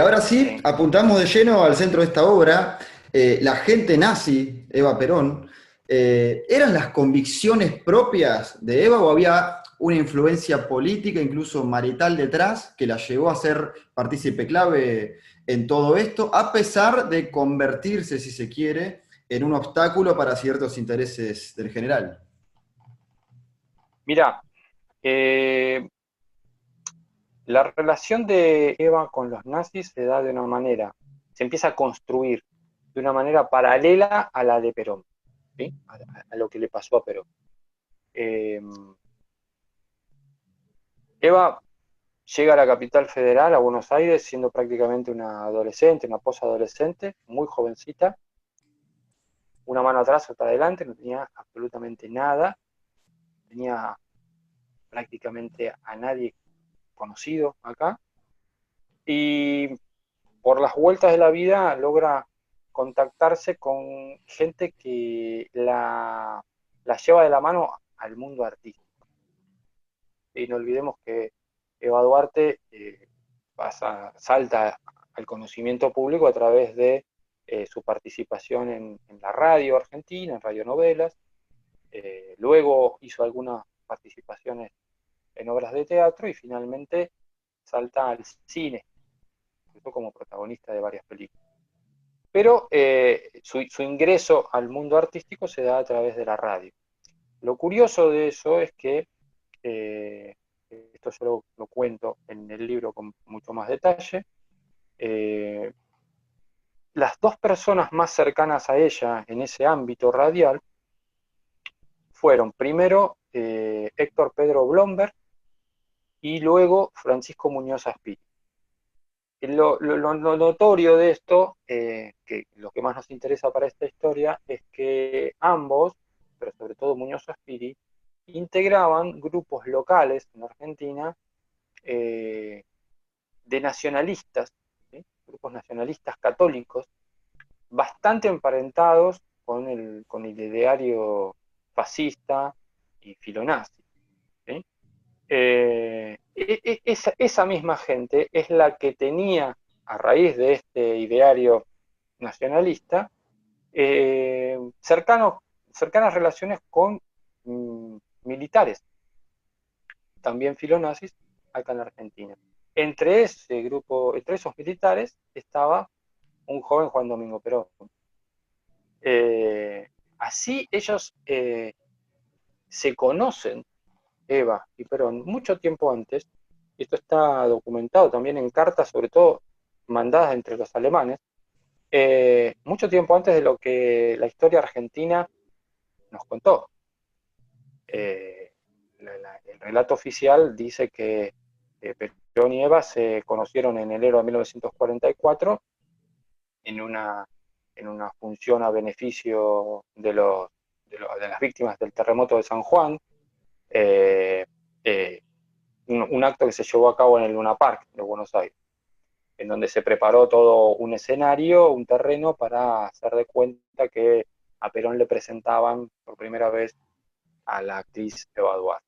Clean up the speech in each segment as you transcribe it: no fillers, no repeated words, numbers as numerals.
ahora sí, apuntamos de lleno al centro de esta obra. La gente nazi, Eva Perón, ¿eran las convicciones propias de Eva o había una influencia política, incluso marital detrás, que la llevó a ser partícipe clave en todo esto, a pesar de convertirse, si se quiere, en un obstáculo para ciertos intereses del general? Mira, eh, la relación de Eva con los nazis se da de una manera, se empieza a construir de una manera paralela a la de Perón, ¿sí? A lo que le pasó a Perón. Eh, Eva llega a la capital federal, a Buenos Aires, siendo prácticamente una adolescente, una posadolescente, muy jovencita, una mano atrás, otra adelante, no tenía absolutamente nada, tenía prácticamente a nadie conocido acá, y por las vueltas de la vida logra contactarse con gente que la lleva de la mano al mundo artístico. Y no olvidemos que Eva Duarte salta al conocimiento público a través de su participación en la radio argentina, en radionovelas. Luego hizo algunas participaciones en obras de teatro y finalmente salta al cine, incluso como protagonista de varias películas. Pero su ingreso al mundo artístico se da a través de la radio. Lo curioso de eso es que, eh, esto yo lo cuento en el libro con mucho más detalle, eh, las dos personas más cercanas a ella en ese ámbito radial fueron primero Héctor Pedro Blomberg y luego Francisco Muñoz Aspiri. Lo notorio de esto, que lo que más nos interesa para esta historia, es que ambos, pero sobre todo Muñoz Aspiri, integraban grupos locales en Argentina eh, de nacionalistas, ¿sí? Grupos nacionalistas católicos, bastante emparentados con el ideario fascista y filonazi. ¿Sí? Esa misma gente es la que tenía, a raíz de este ideario nacionalista, cercanas relaciones con militares, también filonazis, acá en Argentina. Entre ese grupo, entre esos militares, estaba un joven Juan Domingo Perón. Eh, Así ellos se conocen, Eva y Perón, mucho tiempo antes, y esto está documentado también en cartas, sobre todo mandadas entre los alemanes, mucho tiempo antes de lo que la historia argentina nos contó. Eh, el relato oficial dice que Perón y Eva se conocieron en enero de 1944 en en una función a beneficio de las víctimas del terremoto de San Juan, eh, eh, un acto que se llevó a cabo en el Luna Park de Buenos Aires, en donde se preparó todo un escenario, un terreno para hacer de cuenta que a Perón le presentaban por primera vez a la actriz Eva Duarte.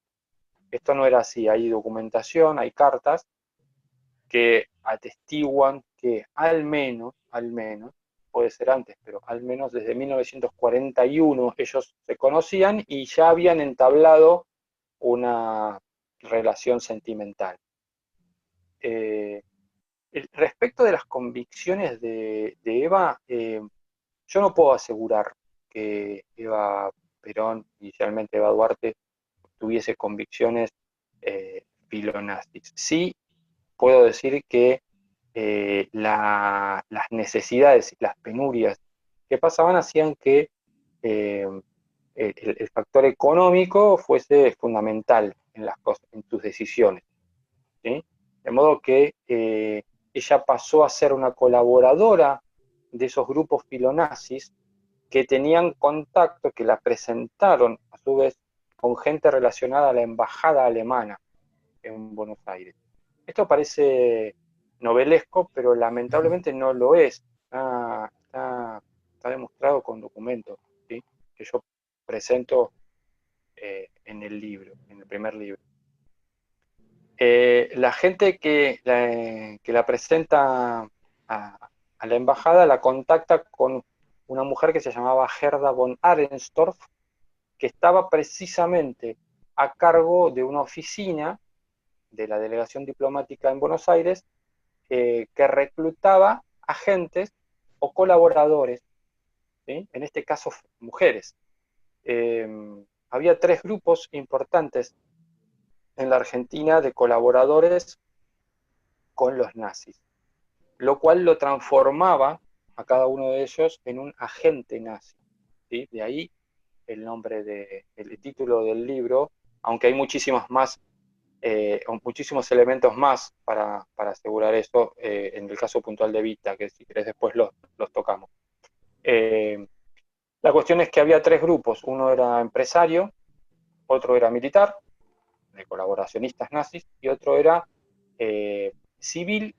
Esto no era así, hay documentación, hay cartas que atestiguan que al menos, puede ser antes, pero al menos desde 1941 ellos se conocían y ya habían entablado una relación sentimental. Eh, Respecto de las convicciones de Eva, yo no puedo asegurar que Eva Perón, inicialmente Eva Duarte, tuviese convicciones filonazis. Sí puedo decir que las necesidades y las penurias que pasaban hacían que eh, el factor económico fuese fundamental en las cosas, en sus decisiones. ¿Sí? De modo que ella pasó a ser una colaboradora de esos grupos filonazis que tenían contacto, que la presentaron a su vez con gente relacionada a la embajada alemana en Buenos Aires. Esto parece novelesco, pero lamentablemente no lo es. Está demostrado con documentos, ¿sí? Que yo presento en el libro, en el primer libro. La gente que la presenta a la embajada, la contacta con una mujer que se llamaba Gerda von Arenstorff, que estaba precisamente a cargo de una oficina de la delegación diplomática en Buenos Aires, que reclutaba agentes o colaboradores, ¿sí? En este caso mujeres. Había 3 grupos importantes en la Argentina de colaboradores con los nazis, lo cual lo transformaba a cada uno de ellos en un agente nazi, ¿sí? De ahí el nombre el título del libro, aunque hay muchísimas más, muchísimos elementos más para asegurar eso, en el caso puntual de Vita, que si querés después los tocamos. La cuestión es que había 3 grupos, uno era empresario, otro era militar, de colaboracionistas nazis, y otro era civil,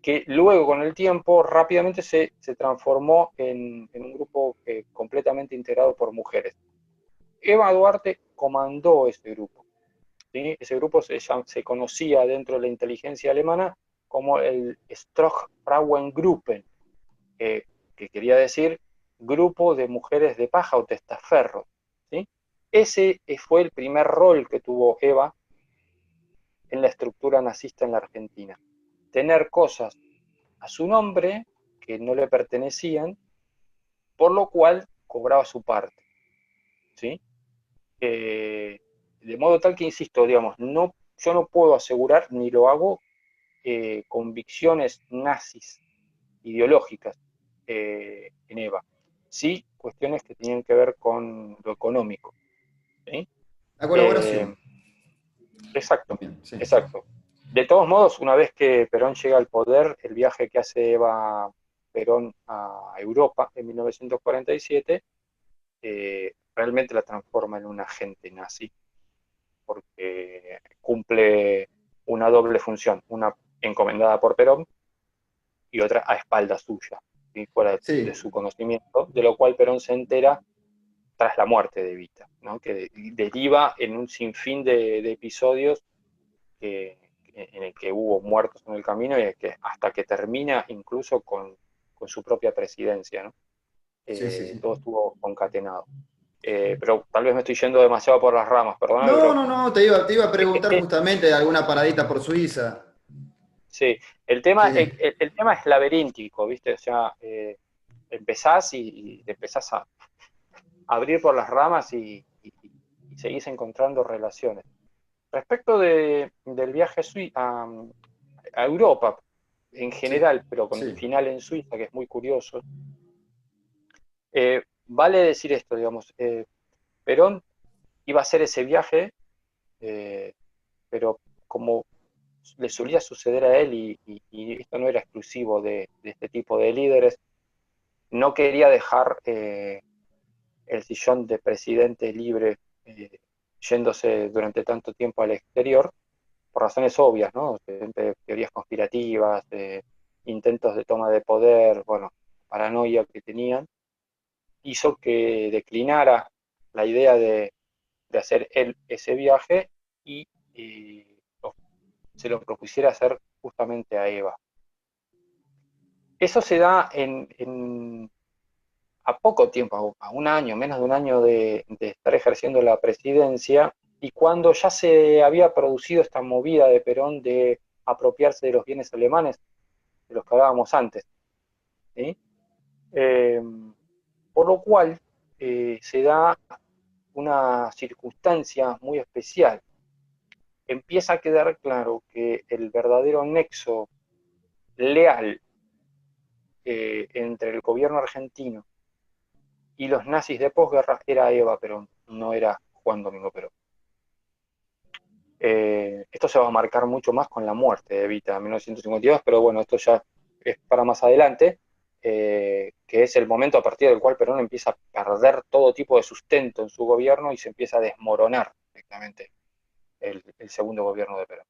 que luego con el tiempo rápidamente se transformó en un grupo completamente integrado por mujeres. Eva Duarte comandó ese grupo, ¿sí? Ese grupo se conocía dentro de la inteligencia alemana como el Strohfrauengruppen, que quería decir grupo de mujeres de paja o testaferros, ¿sí? Ese fue el primer rol que tuvo Eva en la estructura nazista en la Argentina. Tener cosas a su nombre que no le pertenecían, por lo cual cobraba su parte, ¿sí? De modo tal que, insisto, digamos, yo no puedo asegurar, ni lo hago, convicciones nazis ideológicas en Eva. Sí, cuestiones que tienen que ver con lo económico, ¿sí? La Eh, colaboración, exacto, también, sí. exacto. De todos modos, una vez que Perón llega al poder, el viaje que hace Eva Perón a Europa en 1947, realmente la transforma en un agente nazi, porque cumple una doble función, una encomendada por Perón y otra a espaldas suya, ¿sí? Fuera de Sí, su conocimiento, de lo cual Perón se entera tras la muerte de Evita, ¿no? Que deriva en un sinfín de episodios en el que hubo muertos en el camino y que hasta que termina incluso con su propia presidencia, ¿no? sí, sí, sí. Todo estuvo concatenado. Pero tal vez me estoy yendo demasiado por las ramas, perdóname, No, pero no, no, te iba a preguntar justamente de alguna paradita por Suiza. sí, Sí, el tema es laberíntico, ¿viste? O sea, empezás y te empezás a abrir por las ramas y seguís encontrando relaciones. Respecto del viaje a Europa en sí, general, pero con el sí. final en Suiza, que es muy curioso, vale decir esto, digamos, Perón iba a hacer ese viaje, eh, pero como le solía suceder a él, y esto no era exclusivo de este tipo de líderes, no quería dejar el sillón de presidente libre, yéndose durante tanto tiempo al exterior, por razones obvias, ¿no? Teorías conspirativas, intentos de toma de poder, bueno, paranoia que tenían, hizo que declinara la idea de hacer él ese viaje y se lo propusiera hacer justamente a Eva. Eso se da a poco tiempo, a un año, menos de un año de estar ejerciendo la presidencia, y cuando ya se había producido esta movida de Perón de apropiarse de los bienes alemanes, de los que hablábamos antes, ¿sí? Eh, por lo cual se da una circunstancia muy especial. Empieza a quedar claro que el verdadero nexo leal entre el gobierno argentino y los nazis de posguerra era Eva Perón, no era Juan Domingo Perón. Esto se va a marcar mucho más con la muerte de Evita en 1952, pero bueno, esto ya es para más adelante, que es el momento a partir del cual Perón empieza a perder todo tipo de sustento en su gobierno y se empieza a desmoronar directamente el segundo gobierno de Perón.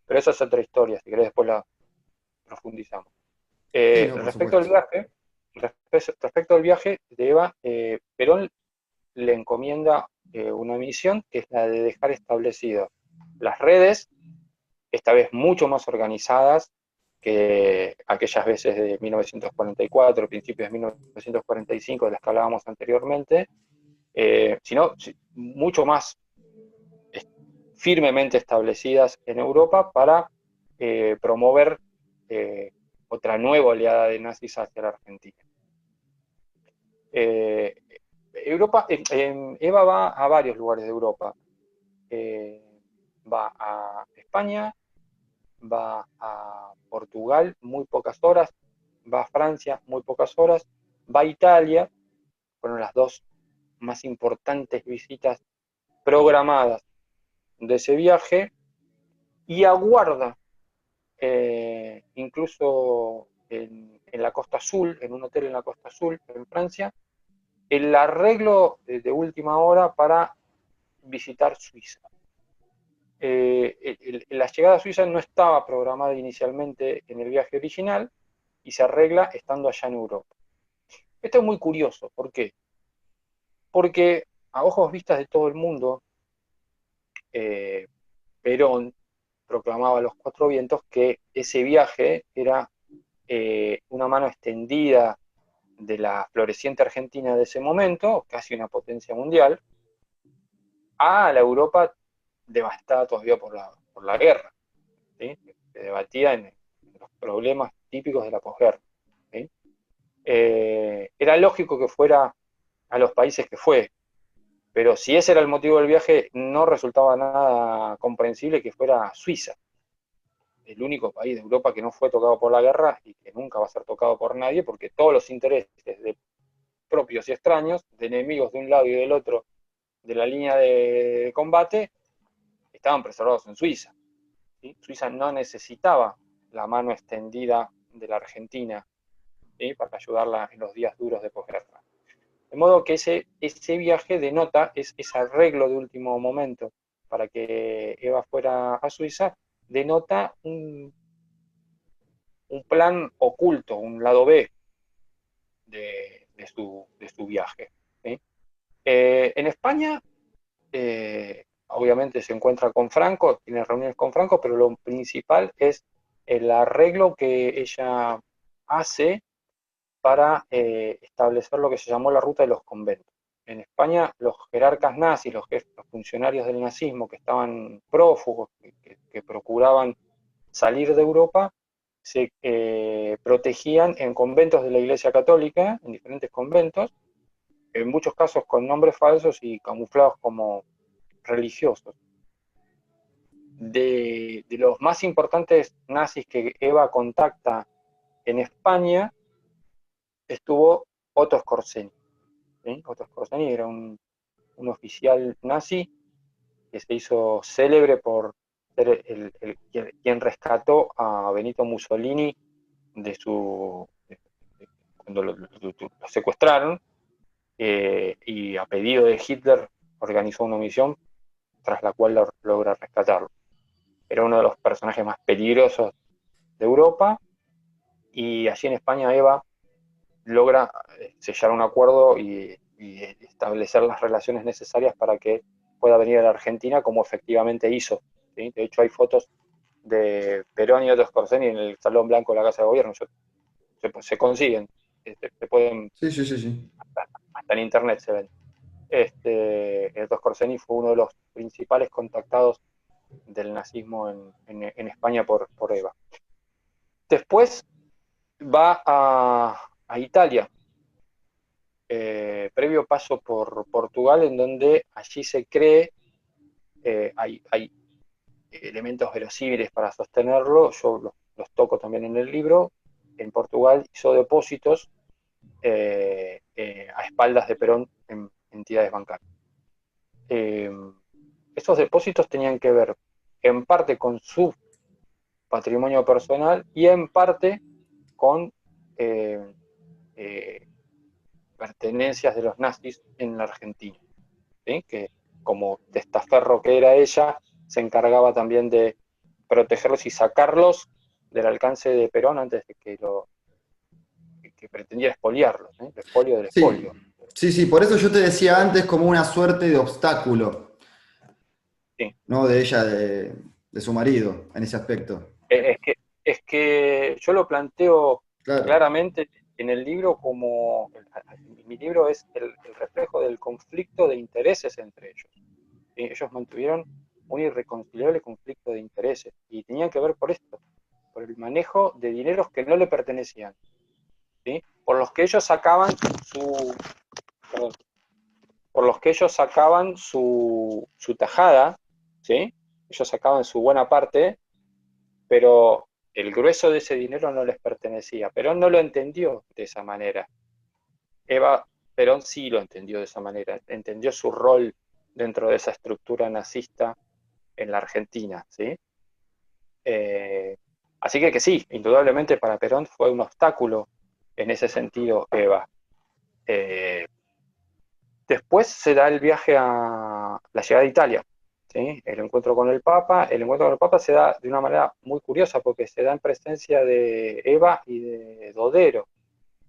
Pero eso es otra historia, si querés después la profundizamos. Sí, no, por Respecto al supuesto. viaje, respecto al viaje de Eva, Perón le encomienda una misión que es la de dejar establecidas las redes, esta vez mucho más organizadas que aquellas veces de 1944, principios de 1945, de las que hablábamos anteriormente, sino mucho más firmemente establecidas en Europa para promover otra nueva oleada de nazis hacia la Argentina. Eva va a varios lugares de Europa. Va a España, va a Portugal, muy pocas horas, va a Francia, muy pocas horas, va a Italia, fueron las dos más importantes visitas programadas de ese viaje, y aguarda, incluso en la Costa Azul, en un hotel en la Costa Azul, en Francia, el arreglo de última hora para visitar Suiza. La llegada a Suiza no estaba programada inicialmente en el viaje original y se arregla estando allá en Europa. Esto es muy curioso. ¿Por qué? Porque a ojos vistas de todo el mundo, Perón proclamaba a los cuatro vientos que ese viaje era una mano extendida de la floreciente Argentina de ese momento, casi una potencia mundial, a la Europa devastada todavía por la guerra, ¿sí? Se debatía en los problemas típicos de la posguerra, ¿sí? Era lógico que fuera a los países que fue, pero si ese era el motivo del viaje, no resultaba nada comprensible que fuera a Suiza, el único país de Europa que no fue tocado por la guerra y que nunca va a ser tocado por nadie, porque todos los intereses de propios y extraños, de enemigos de un lado y del otro de la línea de combate, estaban preservados en Suiza, ¿sí? Suiza no necesitaba la mano extendida de la Argentina, ¿sí? Para ayudarla en los días duros de posguerra. De modo que ese viaje denota, ese arreglo de último momento para que Eva fuera a Suiza, denota un plan oculto, un lado B de su viaje, ¿sí? En España, obviamente se encuentra con Franco, tiene reuniones con Franco, pero lo principal es el arreglo que ella hace para establecer lo que se llamó la ruta de los conventos. En España, los jerarcas nazis, los funcionarios del nazismo que estaban prófugos, que procuraban salir de Europa, se protegían en conventos de la Iglesia Católica, en diferentes conventos, en muchos casos con nombres falsos y camuflados como religiosos. De los más importantes nazis que Eva contacta en España, estuvo Otto Skorzeny, ¿sí? Otto Skorzeny era un oficial nazi que se hizo célebre por ser quien rescató a Benito Mussolini cuando lo secuestraron, y a pedido de Hitler organizó una misión tras la cual logra rescatarlo. Era uno de los personajes más peligrosos de Europa, y allí en España Eva logra sellar un acuerdo y establecer las relaciones necesarias para que pueda venir a la Argentina, como efectivamente hizo, ¿sí? De hecho, hay fotos de Perón y Otto Skorzeny en el Salón Blanco de la Casa de Gobierno. Se consiguen, se pueden, Sí, sí, sí, sí. hasta en internet se ven. Otto Skorzeny fue uno de los principales contactados del nazismo en España por Eva. Después va a Italia, previo paso por Portugal, en donde allí se cree, hay elementos verosímiles para sostenerlo, yo los toco también en el libro. En Portugal hizo depósitos a espaldas de Perón en entidades bancarias. Esos depósitos tenían que ver en parte con su patrimonio personal y en parte con pertenencias de los nazis en la Argentina, ¿sí? Que como testaferro que era ella, se encargaba también de protegerlos y sacarlos del alcance de Perón antes de que pretendiera expoliarlos, ¿eh? El expolio del Sí, expolio. sí, sí, por eso yo te decía antes como una suerte de obstáculo, Sí. ¿no? De ella, de su marido, en ese aspecto. Es que yo lo planteo Claro, claramente en el libro como, mi libro es el reflejo del conflicto de intereses entre ellos. ¿Sí? Ellos mantuvieron un irreconciliable conflicto de intereses y tenían que ver por esto, por el manejo de dineros que no le pertenecían, ¿sí? Por los que ellos sacaban su, perdón, por los que ellos sacaban su tajada, ¿sí? Ellos sacaban su buena parte, pero el grueso de ese dinero no les pertenecía. Perón no lo entendió de esa manera. Eva Perón sí lo entendió de esa manera, entendió su rol dentro de esa estructura nazista en la Argentina, ¿sí? Eh, Así que sí, indudablemente para Perón fue un obstáculo en ese sentido, Eva. Eh, Después se da el viaje a la llegada de Italia, ¿sí? El encuentro con el Papa. El encuentro con el Papa se da de una manera muy curiosa porque se da en presencia de Eva y de Dodero.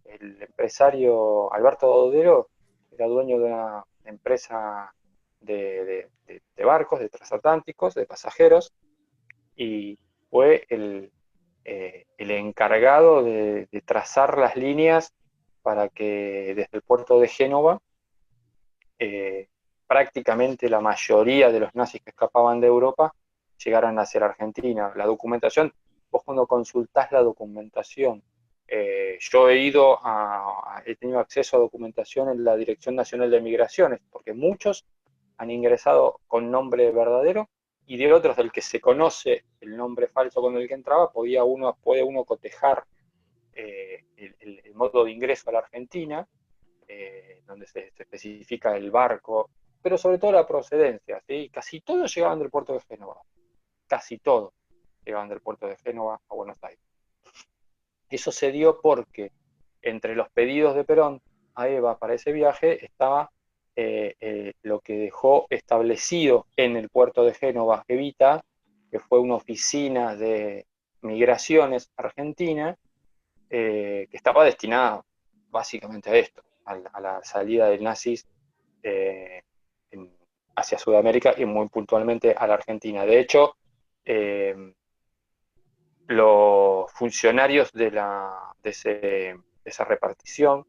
El empresario Alberto Dodero era dueño de una empresa de barcos, de transatlánticos, de pasajeros, y fue el encargado de trazar las líneas para que desde el puerto de Génova eh, prácticamente la mayoría de los nazis que escapaban de Europa llegaran hacia la Argentina. La documentación, vos cuando consultás la documentación, yo he tenido acceso a documentación en la Dirección Nacional de Migraciones, porque muchos han ingresado con nombre verdadero y de otros del que se conoce el nombre falso con el que entraba, puede uno cotejar el modo de ingreso a la Argentina, donde se especifica el barco, pero sobre todo la procedencia, ¿sí? Casi todos llegaban del puerto de Génova, casi todos llegaban del puerto de Génova a Buenos Aires. Eso se dio porque entre los pedidos de Perón a Eva para ese viaje estaba lo que dejó establecido en el puerto de Génova Evita, que fue una oficina de migraciones argentina, que estaba destinada básicamente a esto, a la salida de nazis eh, en, hacia Sudamérica y muy puntualmente a la Argentina. De hecho, eh, los funcionarios de esa repartición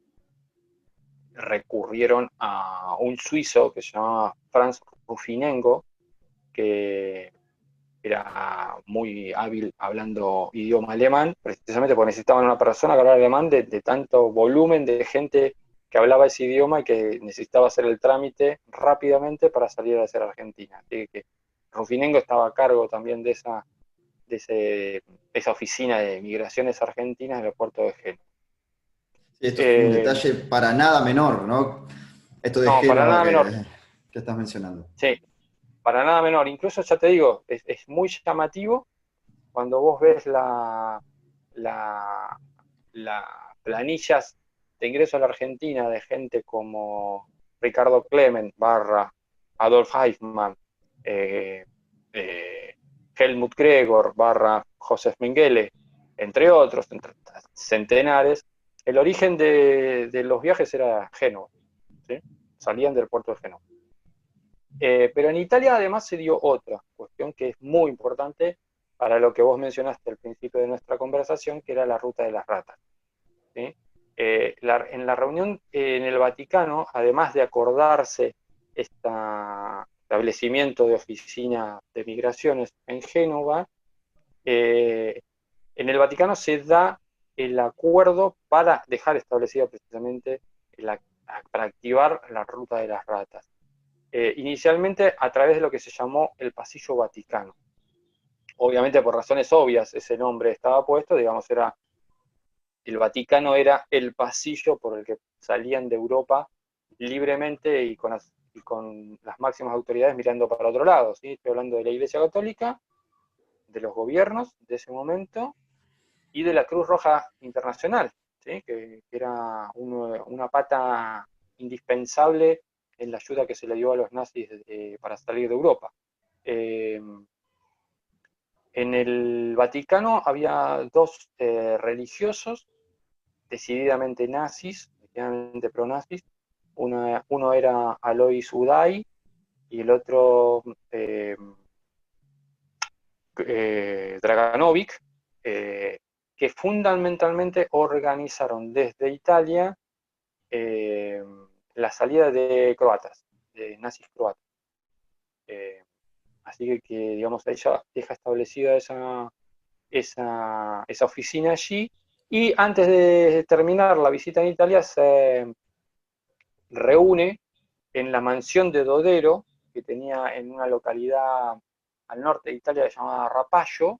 recurrieron a un suizo que se llamaba Franz Rufinengo, que era muy hábil hablando idioma alemán, precisamente porque necesitaban una persona que hablara alemán de tanto volumen de gente que hablaba ese idioma y que necesitaba hacer el trámite rápidamente para salir a hacer Argentina. Así que Rufinengo estaba a cargo también esa oficina de migraciones argentinas en el puerto de Génova. sí, esto es un Eh, detalle para nada menor, ¿no? Esto de no, para Génova nada menor, que estás mencionando. sí, para nada menor. Incluso ya te digo, es muy llamativo cuando vos ves la, las planillas de ingreso a la Argentina de gente como Ricardo Clement, barra Adolf Eichmann, eh, eh, Helmut Gregor, barra Josef Mengele, entre otros, entre centenares, el origen de los viajes era Génova, ¿sí? Salían del puerto de Génova. Pero en Italia además se dio otra cuestión que es muy importante para lo que vos mencionaste al principio de nuestra conversación, que era la ruta de las ratas, ¿sí? En la reunión en el Vaticano, además de acordarse este establecimiento de oficina de migraciones en Génova, en el Vaticano se da el acuerdo para dejar establecida precisamente para activar la ruta de las ratas. Inicialmente a través de lo que se llamó el Pasillo Vaticano. Obviamente por razones obvias ese nombre estaba puesto, digamos, el Vaticano era el pasillo por el que salían de Europa libremente y con las máximas autoridades mirando para otro lado, ¿sí? Estoy hablando de la Iglesia Católica, de los gobiernos de ese momento y de la Cruz Roja Internacional, ¿sí? Que era una pata indispensable en la ayuda que se le dio a los nazis para salir de Europa. Eh, en el Vaticano había dos religiosos decididamente nazis, decididamente pronazis. Uno era Alois Uday y el otro Draganovic, que fundamentalmente organizaron desde Italia la salida de croatas, de nazis croatas. Así que, digamos, ella deja establecida esa oficina allí, y antes de terminar la visita en Italia se reúne en la mansión de Dodero, que tenía en una localidad al norte de Italia llamada Rapallo,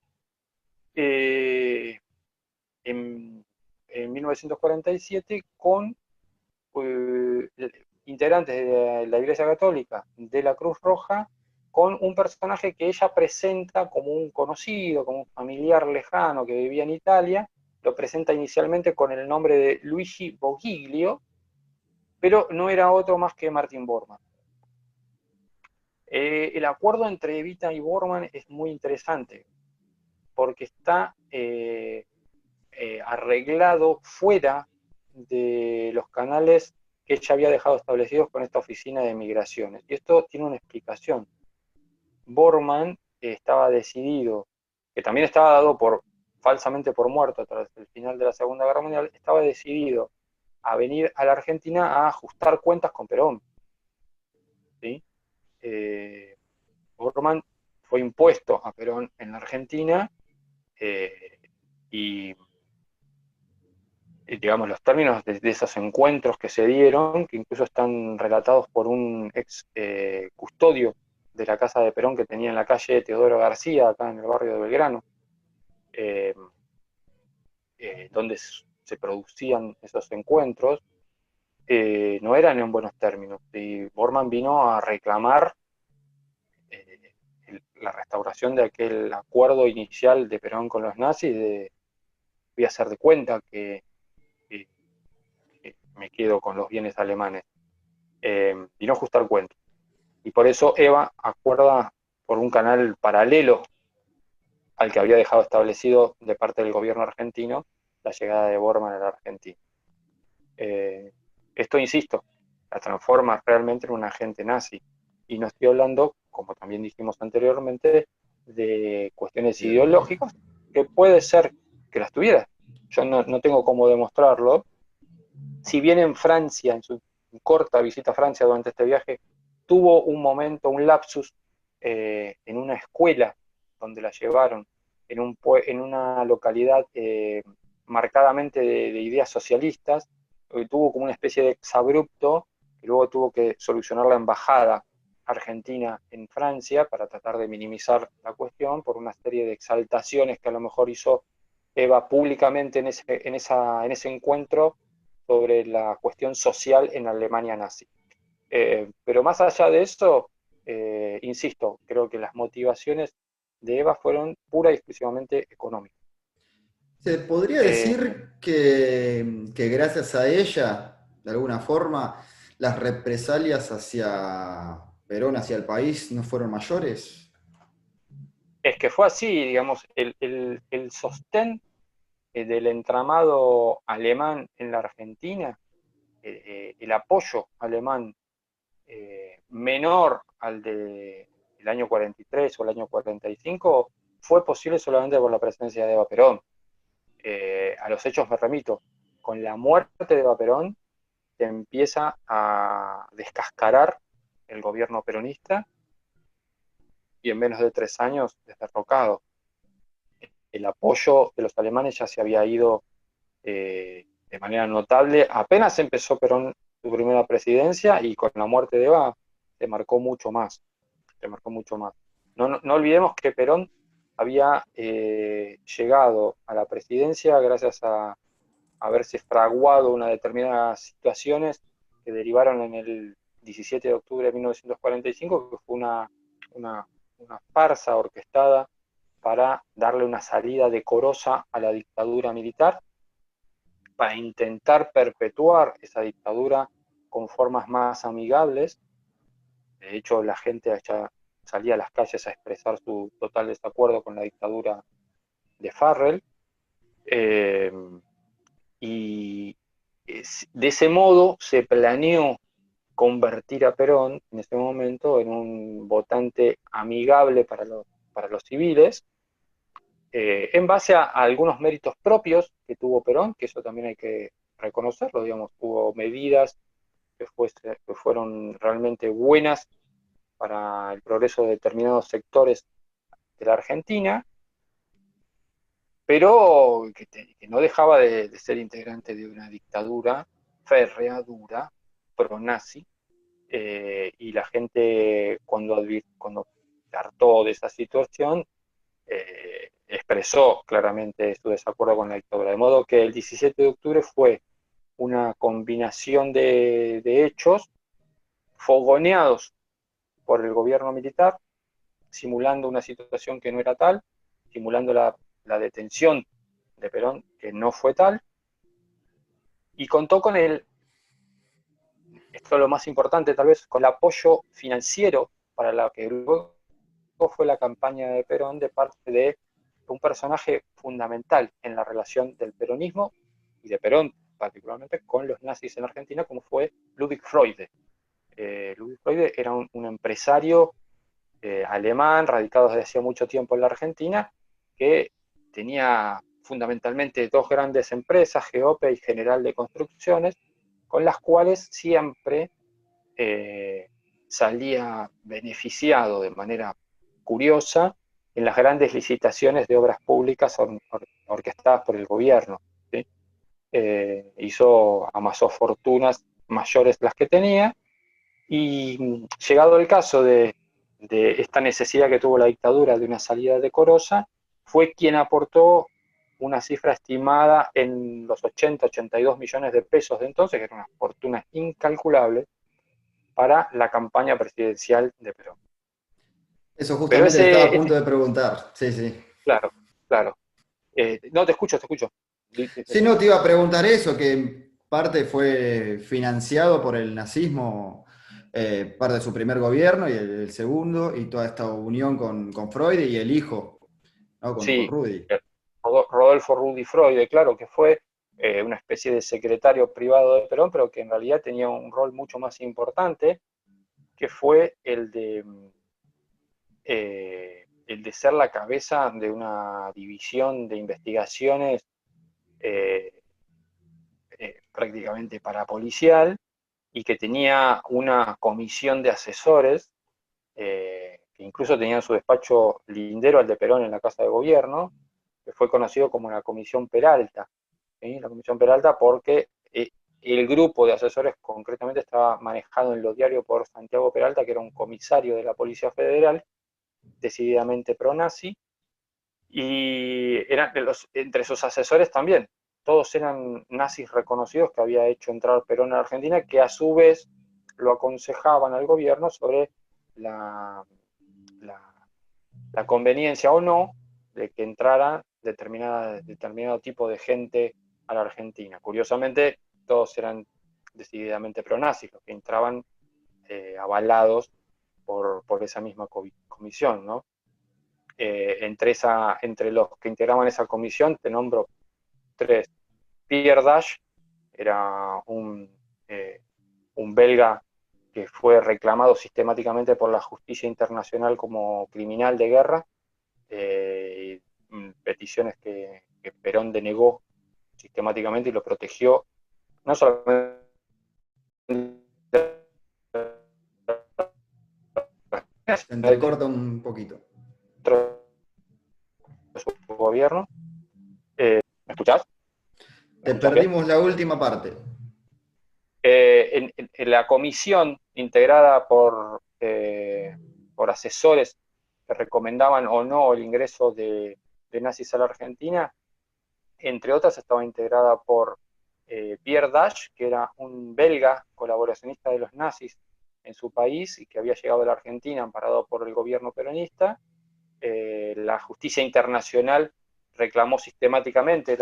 en 1947, con integrantes de la Iglesia Católica, de la Cruz Roja, con un personaje que ella presenta como un conocido, como un familiar lejano que vivía en Italia. Lo presenta inicialmente con el nombre de Luigi Bogiglio, pero no era otro más que Martin Bormann. El acuerdo entre Evita y Bormann es muy interesante, porque está arreglado fuera de los canales que ella había dejado establecidos con esta oficina de migraciones. Y esto tiene una explicación. Bormann estaba decidido, que también estaba dado falsamente por muerto tras el final de la Segunda Guerra Mundial, estaba decidido a venir a la Argentina a ajustar cuentas con Perón. ¿Sí? Bormann fue impuesto a Perón en la Argentina, y digamos, los términos de esos encuentros que se dieron, que incluso están relatados por un ex custodio de la casa de Perón que tenía en la calle Teodoro García, acá en el barrio de Belgrano, donde se producían esos encuentros, no eran en buenos términos. Y Bormann vino a reclamar la restauración de aquel acuerdo inicial de Perón con los nazis, de voy a hacer de cuenta que me quedo con los bienes alemanes, y no ajustar cuentas. Y por eso Eva acuerda por un canal paralelo al que había dejado establecido de parte del gobierno argentino la llegada de Bormann a la Argentina. Esto, insisto, la transforma realmente en un agente nazi. Y no estoy hablando, como también dijimos anteriormente, de cuestiones ideológicas, que puede ser que las tuviera. Yo no tengo cómo demostrarlo. Si bien en Francia, en su corta visita a Francia durante este viaje, tuvo un momento, un lapsus, en una escuela donde la llevaron, en una localidad marcadamente de ideas socialistas, tuvo como una especie de exabrupto, que luego tuvo que solucionar la embajada argentina en Francia para tratar de minimizar la cuestión por una serie de exaltaciones que a lo mejor hizo Eva públicamente en ese encuentro sobre la cuestión social en Alemania nazi. Pero más allá de eso, insisto, creo que las motivaciones de Eva fueron pura y exclusivamente económicas. ¿Se podría decir que gracias a ella, de alguna forma, las represalias hacia Perón, hacia el país, no fueron mayores? Es que fue así, digamos, el sostén del entramado alemán en la Argentina, el apoyo alemán menor al del año 43 o el año 45, fue posible solamente por la presencia de Eva Perón. A los hechos me remito. Con la muerte de Eva Perón se empieza a descascarar el gobierno peronista, y en menos de 3 años es derrocado. El apoyo de los alemanes ya se había ido de manera notable. Apenas empezó Perón su primera presidencia, y con la muerte de Eva se marcó mucho más. Se marcó mucho más. No olvidemos que Perón había llegado a la presidencia gracias a haberse fraguado unas determinadas situaciones que derivaron en el 17 de octubre de 1945, que fue una farsa orquestada para darle una salida decorosa a la dictadura militar, para intentar perpetuar esa dictadura con formas más amigables. De hecho, la gente ya salía a las calles a expresar su total desacuerdo con la dictadura de Farrell, y de ese modo se planeó convertir a Perón en ese momento en un votante amigable para los civiles, en base a algunos méritos propios que tuvo Perón, que eso también hay que reconocerlo, digamos, hubo medidas que fueron realmente buenas para el progreso de determinados sectores de la Argentina, pero que no dejaba de ser integrante de una dictadura férrea, dura, pro-nazi, y la gente cuando se hartó de esa situación, expresó claramente su desacuerdo con la dictadura. De modo que el 17 de octubre fue una combinación de hechos fogoneados por el gobierno militar, simulando una situación que no era tal, simulando la detención de Perón, que no fue tal, y contó con esto es lo más importante tal vez, con el apoyo financiero para la que luego fue la campaña de Perón de parte de un personaje fundamental en la relación del peronismo y de Perón particularmente con los nazis en Argentina, como fue Ludwig Freude. Ludwig Freude era un empresario alemán, radicado desde hacía mucho tiempo en la Argentina, que tenía fundamentalmente dos grandes empresas, Geope y General de Construcciones, con las cuales siempre salía beneficiado de manera curiosa en las grandes licitaciones de obras públicas orquestadas por el gobierno. ¿Sí? Amasó fortunas mayores las que tenía, y llegado el caso de esta necesidad que tuvo la dictadura de una salida decorosa, fue quien aportó una cifra estimada en los 82 millones de pesos de entonces, que era una fortuna incalculable, para la campaña presidencial de Perón. Eso Pero justamente le estaba a punto de preguntar. Sí, sí. claro, claro. No, te escucho, te escucho. Sí, no, te iba a preguntar eso, que en parte fue financiado por el nazismo, parte de su primer gobierno y el segundo, y toda esta unión con Freud y el hijo, ¿no? Con Sí, Rudy. Rodolfo Rudy Freud, claro, que fue una especie de secretario privado de Perón, pero que en realidad tenía un rol mucho más importante, que fue el de ser la cabeza de una división de investigaciones eh, prácticamente parapolicial, y que tenía una comisión de asesores, que incluso tenían su despacho lindero al de Perón en la Casa de Gobierno, que fue conocido como la Comisión Peralta. ¿Sí? La Comisión Peralta porque el grupo de asesores concretamente estaba manejado en los diarios por Santiago Peralta, que era un comisario de la Policía Federal, decididamente pro-nazi, y entre sus asesores también, todos eran nazis reconocidos que había hecho entrar Perón a Argentina, que a su vez lo aconsejaban al gobierno sobre la, la, la conveniencia o no de que entrara determinado tipo de gente a la Argentina. Curiosamente, todos eran decididamente pronazis, los que entraban avalados por esa misma comisión, ¿no? Entre los que integraban esa comisión, te nombro tres. Pierre Dash era un belga que fue reclamado sistemáticamente por la justicia internacional como criminal de guerra, peticiones que Perón denegó sistemáticamente y lo protegió, no solamente Se entrecorta un poquito. de su gobierno. ¿Me escuchás? ¿Me Te escuchás bien? perdimos la última parte. En la comisión integrada por asesores que recomendaban o no el ingreso de nazis a la Argentina, entre otras estaba integrada por Pierre Dash, que era un belga colaboracionista de los nazis en su país y que había llegado a la Argentina amparado por el gobierno peronista. La justicia internacional reclamó sistemáticamente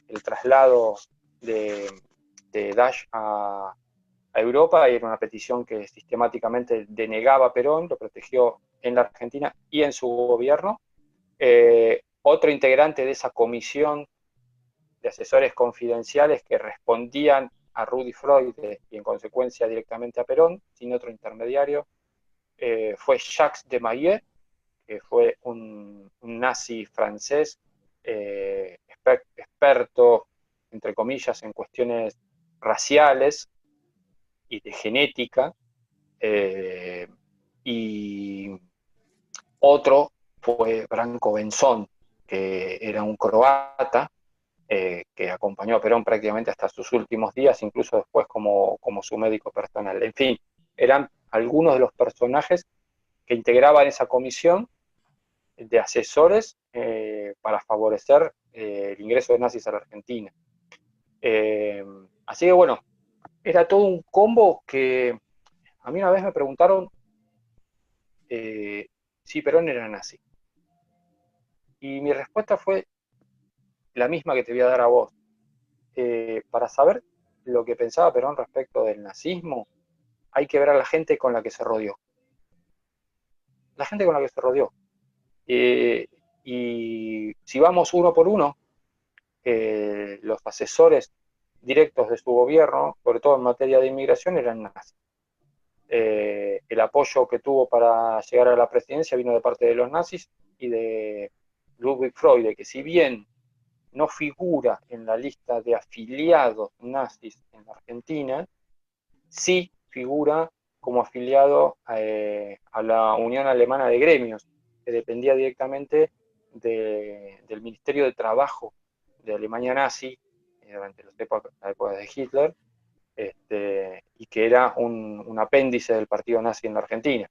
el traslado de Dash a Europa, y era una petición que sistemáticamente denegaba Perón, lo protegió en la Argentina y en su gobierno. Otro integrante de esa comisión de asesores confidenciales que respondían a Rudy Freud y en consecuencia directamente a Perón, sin otro intermediario, fue Jacques de Maillet, que fue un nazi francés, experto, entre comillas, en cuestiones raciales y de genética, y otro fue Branko Benzón, que era un croata, que acompañó a Perón prácticamente hasta sus últimos días, incluso después como su médico personal. En fin, eran algunos de los personajes que integraban esa comisión de asesores para favorecer el ingreso de nazis a la Argentina. Así que bueno, era todo un combo que a mí una vez me preguntaron si Perón era nazi. Y mi respuesta fue la misma que te voy a dar a vos. Para saber lo que pensaba Perón respecto del nazismo, hay que ver a la gente con la que se rodeó. La gente con la que se rodeó. Y si vamos uno por uno, los asesores directos de su gobierno, sobre todo en materia de inmigración, eran nazis. El apoyo que tuvo para llegar a la presidencia vino de parte de los nazis y de Ludwig Freude, que si bien no figura en la lista de afiliados nazis en la Argentina, sí figura como afiliado a la Unión Alemana de Gremios, que dependía directamente del Ministerio de Trabajo de Alemania nazi durante la época de Hitler, y que era un apéndice del partido nazi en la Argentina.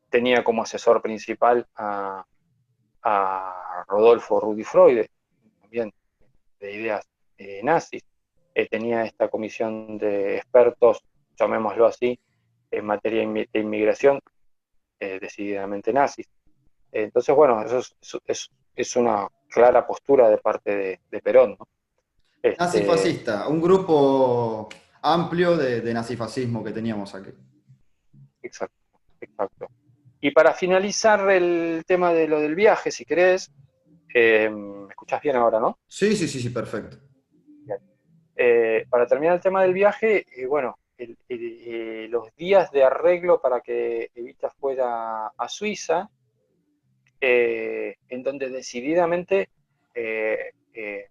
Tenía como asesor principal a Rodolfo Rudy Freude, también de ideas nazis. Tenía esta comisión de expertos, llamémoslo así, en materia de inmigración, decididamente nazis. Entonces, bueno, eso es una clara postura de parte de Perón, ¿no? Nazifascista, un grupo amplio de nazifascismo que teníamos aquí. Exacto, exacto. Y para finalizar el tema de lo del viaje, si querés, ¿me escuchás bien ahora, no? Sí, sí, sí, sí, perfecto. Bien. Para terminar el tema del viaje, bueno, los días de arreglo para que Evita fuera a Suiza, en donde decididamente eh, eh,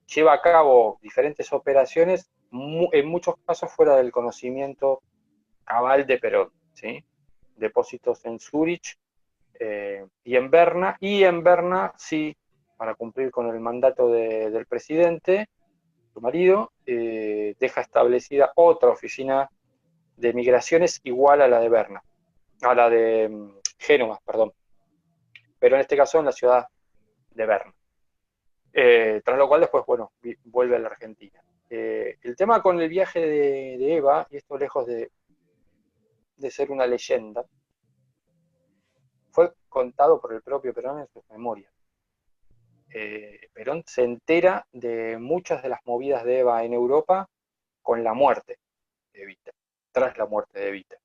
lleva a cabo diferentes operaciones, en muchos casos fuera del conocimiento cabal de Perón, ¿sí? Depósitos en Zúrich y en Berna sí, para cumplir con el mandato del presidente, su marido, deja establecida otra oficina de migraciones igual a la de Berna, a la de Génova, perdón, pero en este caso en la ciudad de Berna. Tras lo cual después, bueno, vuelve a la Argentina. El tema con el viaje de Eva, y esto lejos de ser una leyenda, fue contado por el propio Perón en sus memorias. Perón se entera de muchas de las movidas de Eva en Europa con la muerte de Evita, tras la muerte de Evita.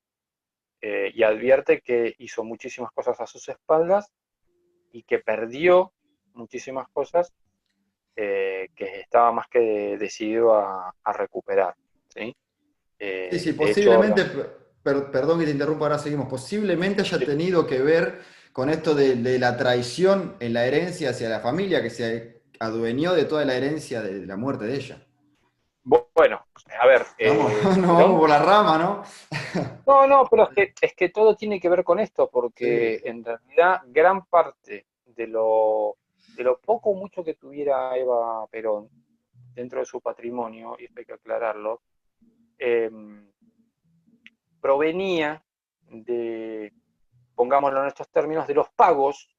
Y advierte que hizo muchísimas cosas a sus espaldas y que perdió muchísimas cosas que estaba más que decidido a recuperar. ¿Sí? Sí, sí, De hecho, posiblemente, perdón que te interrumpa, ahora seguimos, posiblemente haya sí, tenido que ver con esto de la traición en la herencia hacia la familia, que se adueñó de toda la herencia de la muerte de ella. bueno, a ver, Vamos, no vamos Perón. por la rama, ¿no? No, no, pero es que todo tiene que ver con esto, Sí, porque en realidad gran parte de lo poco o mucho que tuviera Eva Perón dentro de su patrimonio, y esto hay que aclararlo, eh, provenía de, pongámoslo en estos términos, de los pagos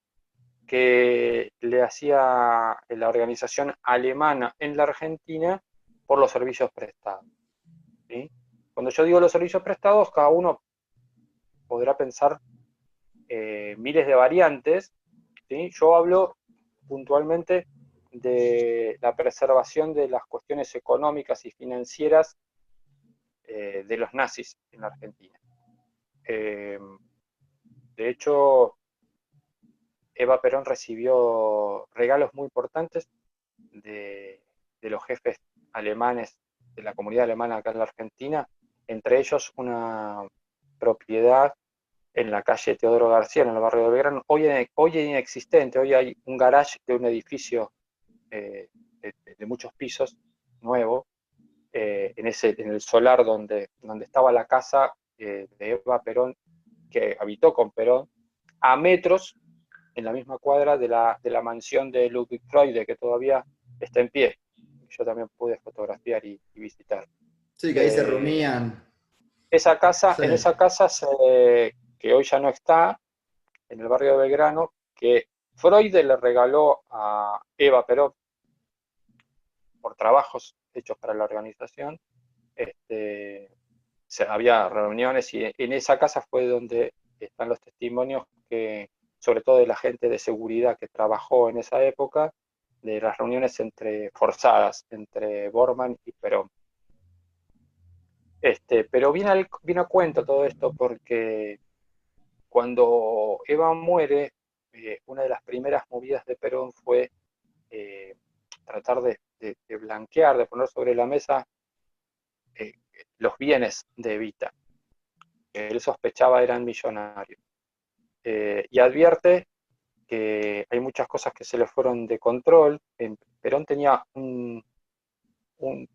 que le hacía la organización alemana en la Argentina por los servicios prestados. ¿Sí? Cuando yo digo los servicios prestados, cada uno podrá pensar miles de variantes. ¿Sí? Yo hablo puntualmente de la preservación de las cuestiones económicas y financieras de los nazis en la Argentina. Eh, de hecho, Eva Perón recibió regalos muy importantes de los jefes alemanes, de la comunidad alemana acá en la Argentina, entre ellos una propiedad en la calle Teodoro García, en el barrio de Belgrano, hoy es inexistente, hoy hay un garage de un edificio de muchos pisos, nuevo, en el solar donde estaba la casa de Eva Perón, que habitó con Perón, a metros, en la misma cuadra de la mansión de Ludwig Freude, que todavía está en pie. Yo también pude fotografiar y visitar. Sí, que ahí se Eh, reunían. Sí. en esa casa que hoy ya no está, en el barrio de Belgrano, que Freud le regaló a Eva Perón por trabajos hechos para la organización. Había reuniones y en esa casa fue donde están los testimonios que, sobre todo de la gente de seguridad que trabajó en esa época, de las reuniones forzadas entre Bormann y Perón. Pero viene a cuento todo esto porque cuando Eva muere, una de las primeras movidas de Perón fue eh, tratar de blanquear, de poner sobre la mesa eh, los bienes de Evita, que él sospechaba eran millonarios. Y advierte que hay muchas cosas que se le fueron de control. Perón tenía un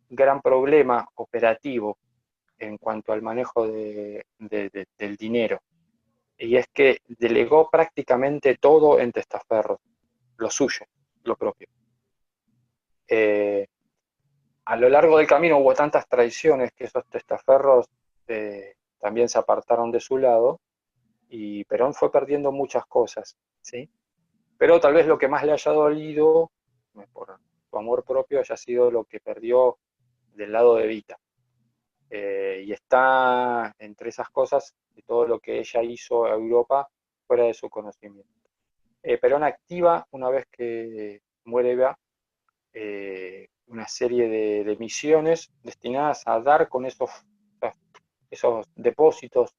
gran problema operativo en cuanto al manejo del dinero, y es que delegó prácticamente todo en testaferros, lo suyo, lo propio. Eh, a lo largo del camino hubo tantas traiciones que esos testaferros también se apartaron de su lado, y Perón fue perdiendo muchas cosas, ¿sí? Pero tal vez lo que más le haya dolido, por su amor propio, haya sido lo que perdió del lado de Evita. Y está entre esas cosas de todo lo que ella hizo a Europa fuera de su conocimiento. Perón activa, una vez que muere Eva, una serie de misiones destinadas a dar con esos depósitos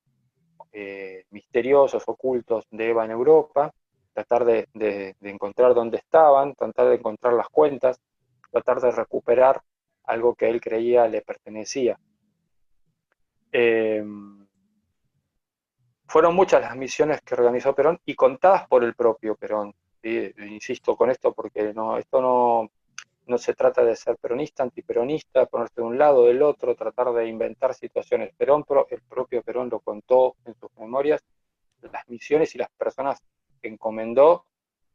misteriosos, ocultos de Eva en Europa, tratar de encontrar dónde estaban, tratar de encontrar las cuentas, tratar de recuperar algo que él creía le pertenecía. Eh, Fueron muchas las misiones que organizó Perón y contadas por el propio Perón. ¿Sí? Insisto con esto porque esto no se trata de ser peronista, antiperonista, ponerse de un lado o del otro, tratar de inventar situaciones. El propio Perón lo contó en sus memorias, las misiones y las personas que encomendó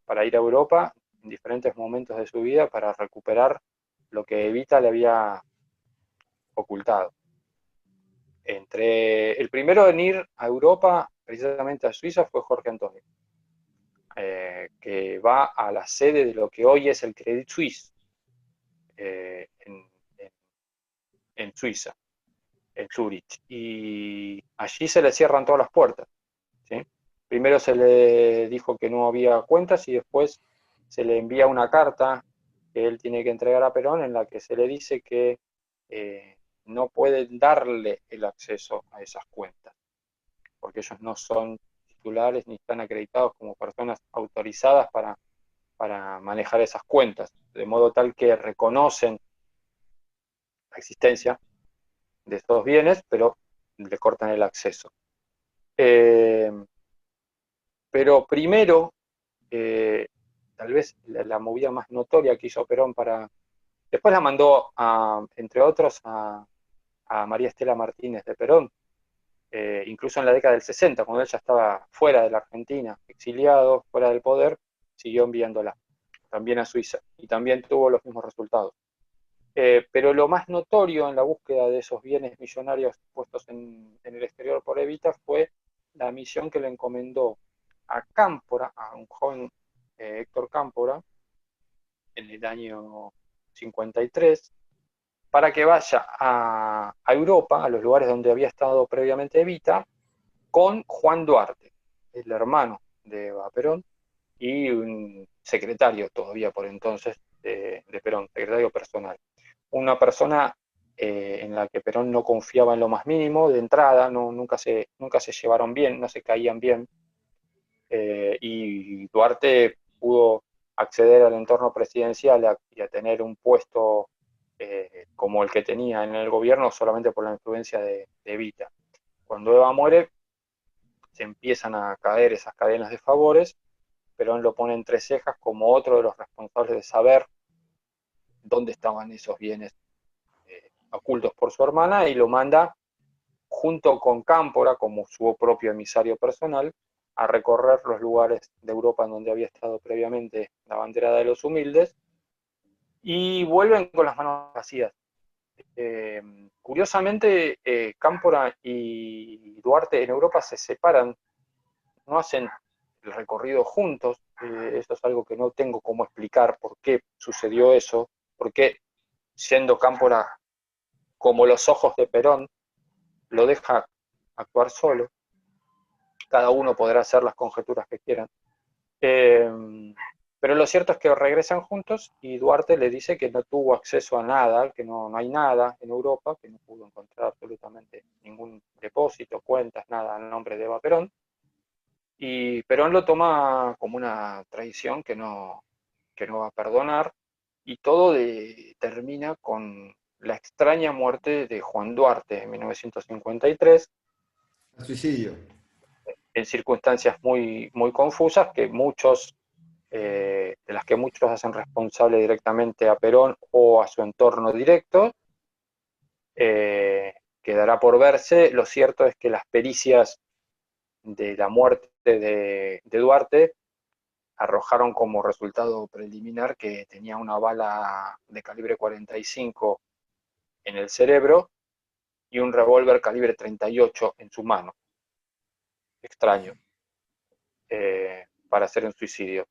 para ir a Europa en diferentes momentos de su vida para recuperar lo que Evita le había ocultado. El primero en ir a Europa, precisamente a Suiza, fue Jorge Antonio, que va a la sede de lo que hoy es el Credit Suisse, en, en Suiza, en Zurich, y allí se le cierran todas las puertas, ¿sí? Primero se le dijo que no había cuentas y después se le envía una carta que él tiene que entregar a Perón en la que se le dice que no pueden darle el acceso a esas cuentas, porque ellos no son titulares ni están acreditados como personas autorizadas para manejar esas cuentas, de modo tal que reconocen la existencia de estos bienes, pero le cortan el acceso. Eh, pero primero, tal vez la movida más notoria que hizo Perón después la mandó, entre otros, a María Estela Martínez de Perón, incluso en la década del 60, cuando él ya estaba fuera de la Argentina, exiliado, fuera del poder, siguió enviándola también a Suiza, y también tuvo los mismos resultados. Pero lo más notorio en la búsqueda de esos bienes millonarios puestos en el exterior por Evita fue la misión que le encomendó a Cámpora, a un joven Héctor Cámpora, en el año 53, para que vaya a Europa, a los lugares donde había estado previamente Evita, con Juan Duarte, el hermano de Eva Perón, y un secretario todavía por entonces de Perón, secretario personal. Una persona en la que Perón no confiaba en lo más mínimo, de entrada, nunca se llevaron bien, no se caían bien, y Duarte pudo acceder al entorno presidencial y a tener un puesto como el que tenía en el gobierno solamente por la influencia de Evita. Cuando Eva muere, se empiezan a caer esas cadenas de favores, Perón lo pone entre cejas como otro de los responsables de saber dónde estaban esos bienes ocultos por su hermana, y lo manda junto con Cámpora, como su propio emisario personal, a recorrer los lugares de Europa en donde había estado previamente la banderada de los humildes, y vuelven con las manos vacías. Curiosamente, Cámpora y Duarte en Europa se separan, no hacen el recorrido juntos. Eso es algo que no tengo cómo explicar por qué sucedió eso, porque siendo Cámpora como los ojos de Perón, lo deja actuar solo. Cada uno podrá hacer las conjeturas que quieran. Pero lo cierto es que regresan juntos y Duarte le dice que no tuvo acceso a nada, que no hay nada en Europa, que no pudo encontrar absolutamente ningún depósito, cuentas, nada al nombre de Eva Perón. Y Perón lo toma como una traición que no va a perdonar, y todo termina con la extraña muerte de Juan Duarte en 1953, El suicidio. en circunstancias muy, muy confusas, que de las que muchos hacen responsable directamente a Perón o a su entorno directo. Quedará por verse. Lo cierto es que las pericias de la muerte de Duarte arrojaron como resultado preliminar que tenía una bala de calibre 45 en el cerebro y un revólver calibre 38 en su mano. Extraño, para hacer un suicidio.